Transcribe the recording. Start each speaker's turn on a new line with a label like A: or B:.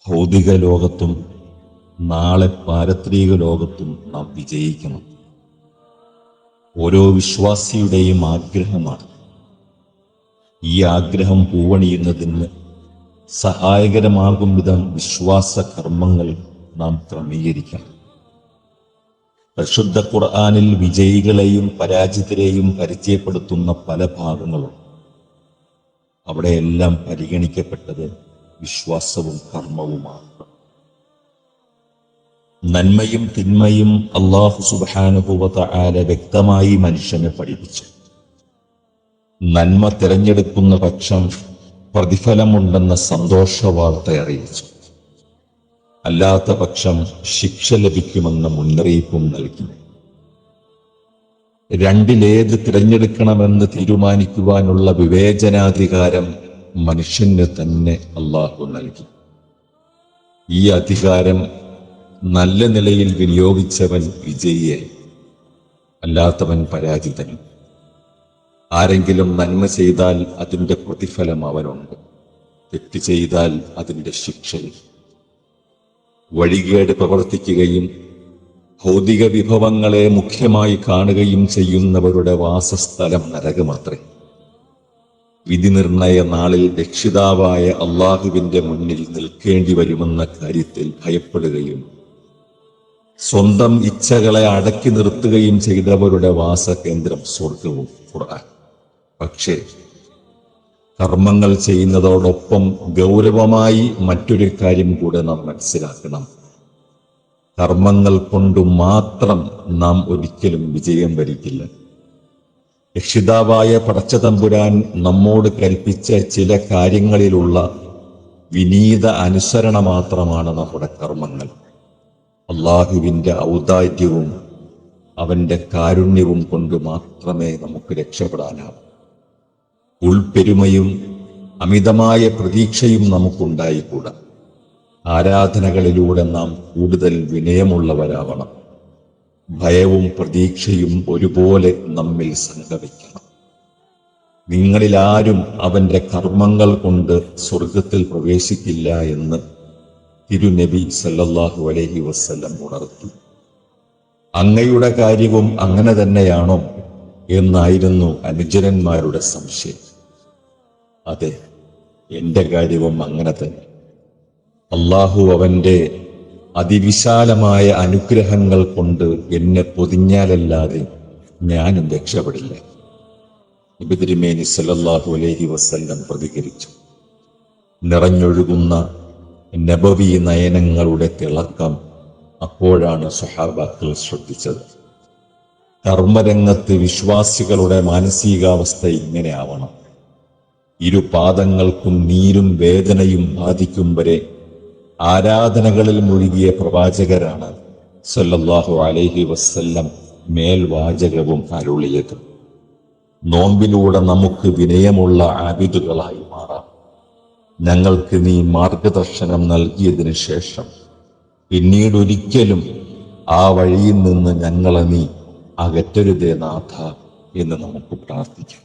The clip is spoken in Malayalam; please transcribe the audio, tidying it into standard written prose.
A: ഭൗതിക ലോകത്തും നാളെ പാരത്രിക ലോകത്തും നാം വിജയിക്കണം. ഓരോ വിശ്വാസിയുടെയും ആഗ്രഹമാണ്. ഈ ആഗ്രഹം പൂവണിയുന്നതിന് സഹായകരമാകും വിധം വിശ്വാസ കർമ്മങ്ങൾ നാം ക്രമീകരിക്കണം. പരിശുദ്ധ ഖുർആനിൽ വിജയികളെയും പരാജിതരെയും പരിചയപ്പെടുത്തുന്ന പല ഭാഗങ്ങളും അവിടെയെല്ലാം പരിഗണിക്കപ്പെട്ടത് വിശ്വാസവും കർമ്മവുമാണ്. നന്മയും തിന്മയും അല്ലാഹു സുബ്ഹാനഹു വ തആല വ്യക്തമായി മനുഷ്യനെ പഠിപ്പിച്ചു. നന്മ തിരഞ്ഞെടുക്കുന്ന പക്ഷം പ്രതിഫലമുണ്ടെന്ന സന്തോഷ വാർത്ത അറിയിച്ചു. അല്ലാത്ത പക്ഷം ശിക്ഷ ലഭിക്കുമെന്ന മുന്നറിയിപ്പും നൽകി. രണ്ടിലേത് തിരഞ്ഞെടുക്കണമെന്ന് തീരുമാനിക്കുവാനുള്ള വിവേചനാധികാരം മനുഷ്യന് തന്നെ അല്ലാഹു നൽകി. ഈ അധികാരം നല്ല നിലയിൽ വിനിയോഗിച്ചവൻ വിജയിയായി, അല്ലാത്തവൻ പരാജിതനും. ആരെങ്കിലും നന്മ ചെയ്താൽ അതിൻ്റെ പ്രതിഫലം അവനുണ്ട്, തെറ്റ് ചെയ്താൽ അതിൻ്റെ ശിക്ഷയും. വഴികേട് പ്രവർത്തിക്കുകയും ഭൗതിക വിഭവങ്ങളെ മുഖ്യമായി കാണുകയും ചെയ്യുന്നവരുടെ വാസസ്ഥലം നരകമത്രേ. വിധി നിർണയ നാളിൽ രക്ഷിതാവായ അള്ളാഹുവിന്റെ മുന്നിൽ നിൽക്കേണ്ടി വരുമെന്ന കാര്യത്തിൽ ഭയപ്പെടുകയും സ്വന്തം ഇച്ഛകളെ അടക്കി നിർത്തുകയും ചെയ്തവരുടെ വാസകേന്ദ്രം സ്വർഗവും ഖുർആൻ. പക്ഷേ കർമ്മങ്ങൾ ചെയ്യുന്നതോടൊപ്പം ഗൗരവമായി മറ്റൊരു കാര്യം കൂടെ നാം മനസ്സിലാക്കണം. കർമ്മങ്ങൾ കൊണ്ട് മാത്രം നാം ഒരിക്കലും വിജയം വരിക്കില്ല. രക്ഷിതാവായ പടച്ചതമ്പുരാൻ നമ്മോട് കൽപ്പിച്ച ചില കാര്യങ്ങളിലുള്ള വിനീത അനുസരണ മാത്രമാണ് നമ്മുടെ കർമ്മങ്ങൾ. അള്ളാഹുവിൻ്റെ ഔദാര്യവും അവൻ്റെ കാരുണ്യവും കൊണ്ട് മാത്രമേ നമുക്ക് രക്ഷപ്പെടാനാവൂ. ഉൾപ്പെരുമയും അമിതമായ പ്രതീക്ഷയും നമുക്കുണ്ടായിക്കൂടാ. ആരാധനകളിലൂടെ നാം കൂടുതൽ വിനയമുള്ളവരാവണം. ഭയവും പ്രതീക്ഷയും ഒരുപോലെ നമ്മിൽ സംഗമിക്കണം. നിങ്ങളിലാരും അവന്റെ കർമ്മങ്ങൾ കൊണ്ട് സ്വർഗത്തിൽ പ്രവേശിക്കില്ല എന്ന് തിരുനബി സല്ലല്ലാഹു അലൈഹി വസല്ലം ഉണർത്തി. അങ്ങയുടെ കാര്യവും അങ്ങനെ തന്നെയാണോ എന്നായിരുന്നു അനുചരന്മാരുടെ സംശയം. അതെ, എന്റെ കാര്യവും അങ്ങനെ തന്നെ. അള്ളാഹു അവന്റെ അതിവിശാലമായ അനുഗ്രഹങ്ങൾ കൊണ്ട് എന്നെ പൊതിഞ്ഞാലല്ലാതെ ഞാനും രക്ഷപ്പെടില്ല. നബി തിരുമേനി സല്ലല്ലാഹു അലൈഹി വസല്ലം പ്രതികരിച്ചു. നിറഞ്ഞൊഴുകുന്ന നബവി നയനങ്ങളുടെ തിളക്കം അപ്പോഴാണ് സ്വഹാബാക്കൾ ശ്രദ്ധിച്ചത്. കർമ്മരംഗത്ത് വിശ്വാസികളുടെ മാനസികാവസ്ഥ ഇങ്ങനെ ആവണം. ഇരു പാദങ്ങൾക്കും നീരും വേദനയും ബാധിക്കും വരെ ആരാധനകളിൽ മുഴുകിയ പ്രവാചകരാണ് സല്ലല്ലാഹു അലൈഹി വസല്ലം മേൽവാചകവും അരുളിയത്. നോമ്പിലൂടെ നമുക്ക് വിനയമുള്ള ആബിദുകളായി മാറാം. ഞങ്ങൾക്ക് നീ മാർഗദർശനം നൽകിയതിനു ശേഷം പിന്നീടൊരിക്കലും ആ വഴിയിൽ നിന്ന് ഞങ്ങളെ നീ അകറ്റരുതേ നാഥ എന്ന് നമുക്ക് പ്രാർത്ഥിക്കാം.